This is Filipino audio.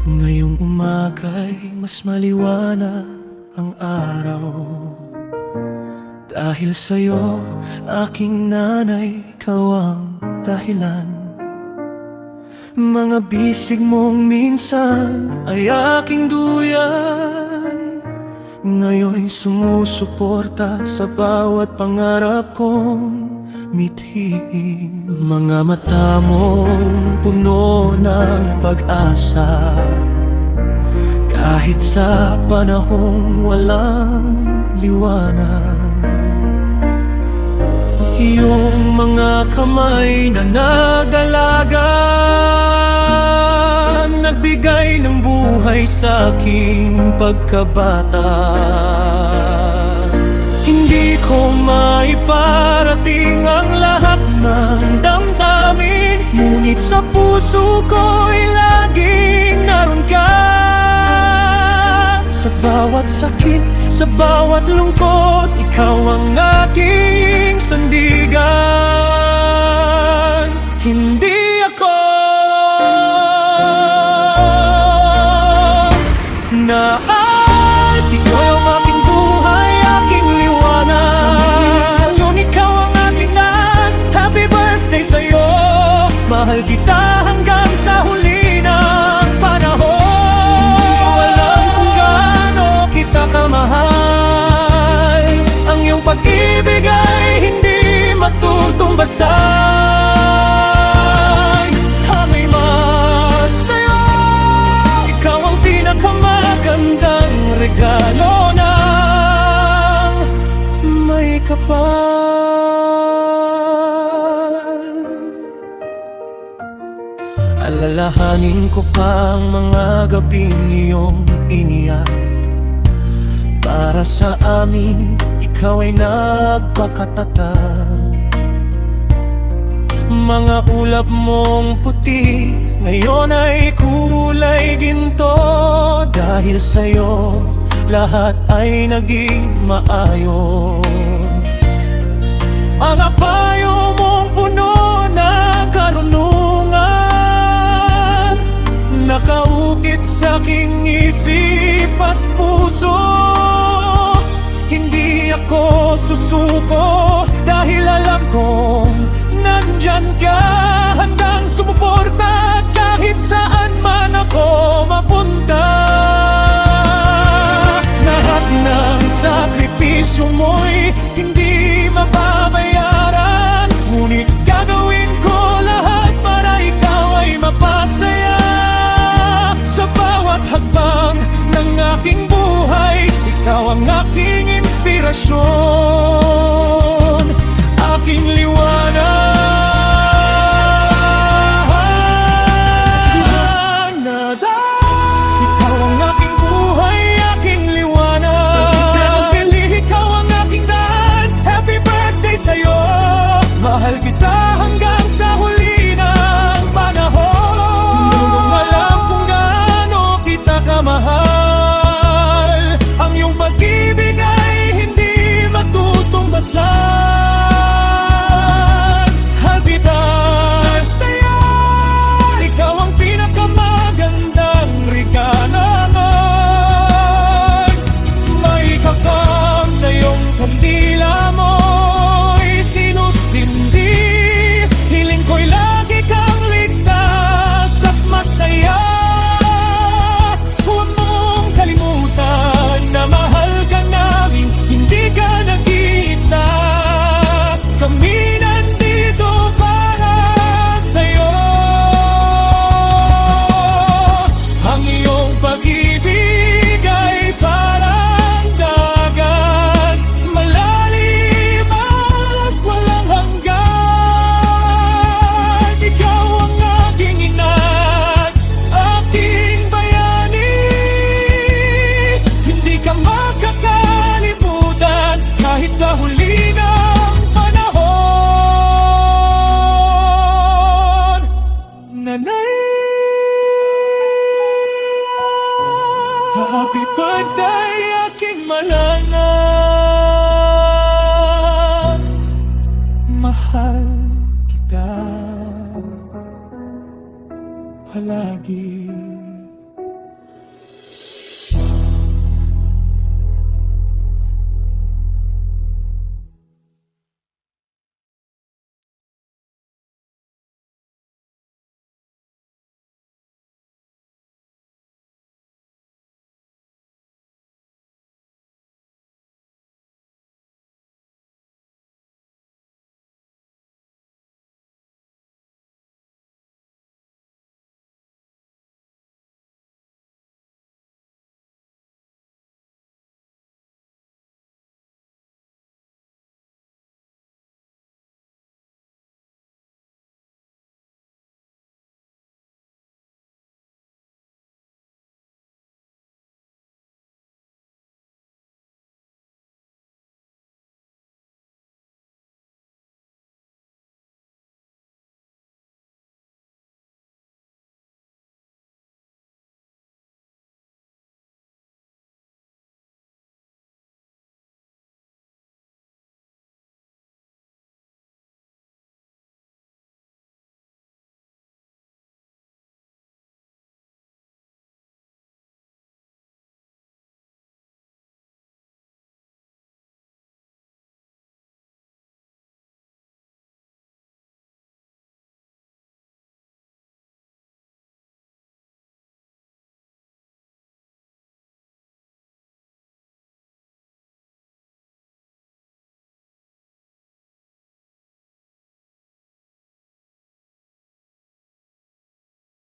Ngayong umaga'y mas maliwanag ang araw, dahil sa'yo, aking nanay, ikaw ang dahilan. Mga bisig mong minsan ay aking duyan, ngayon'y sumusuporta sa bawat pangarap kong mithiin. Mga mata mong puno ng pag-asa, kahit sa panahong walang liwanag. Iyong mga kamay na nag-alaga, nagbigay ng buhay sa aking pagkabata. Hindi ko maiparating ang lahat ng damdamin, ngunit sa puso ko'y laging naroon ka. Sa bawat sakit, sa bawat lungkot, ikaw ang aking sandigan. Hindi ako naal, ikaw ang aking buhay, aking liwanag. Nung ikaw ang aking nan, happy birthday sa'yo. Mahal kita hanggang sa huli ng panahon. Kamahal, ang iyong pag-ibig ay hindi matutumbasan. Hangay mas tayo, ikaw ang pinakamagandang regalo ng may kapal. Alalahanin ko pa ang mga gabing iyong iniyak. Para sa amin, ikaw ay nagpakatatag. Mga ulap mong puti, ngayon ay kulay ginto. Dahil sa'yo, lahat ay naging maayos. Mga payo mong puno ng karunungan, nakaukit sa aking isip at puso. Hindi ako susuko dahil alam kong nandyan ka, handang sumuporta kahit saan man ako mapunta. Lahat ng sakripisyo mo'y hindi mababayaran, ngunit gagawin ko lahat para ikaw ay mapasaya. Sa bawat hakbang ng aking buhay, ikaw ang aking inspirasyon, aking liwanag. Nada, ikaw ang aking buhay, aking liwanag. Sa tigrasang pili, ikaw ang aking daan. Happy birthday sa'yo, mahal kita hanggang sa huli ng panahon. Hindi mo alam kung gaano kita kamahal. Habitas tayo, ikaw ang pinakamagandang regalo ng may kapal na iyong kandila mo'y sinusindi. Hiling ko'y lagi kang ligtas at masaya. Huwag mong kalimutan na mahal ka namin, hindi ka nag-iisa. Kami nandito para sa'yo. Ang iyong pag-ibig ay parang dagat, malalim at walang hanggan. Ikaw ang aking ina't aking bayani. Hindi ka makakalimutan kahit sa huli ng panahon. Nanay, happy birthday, aking malangay.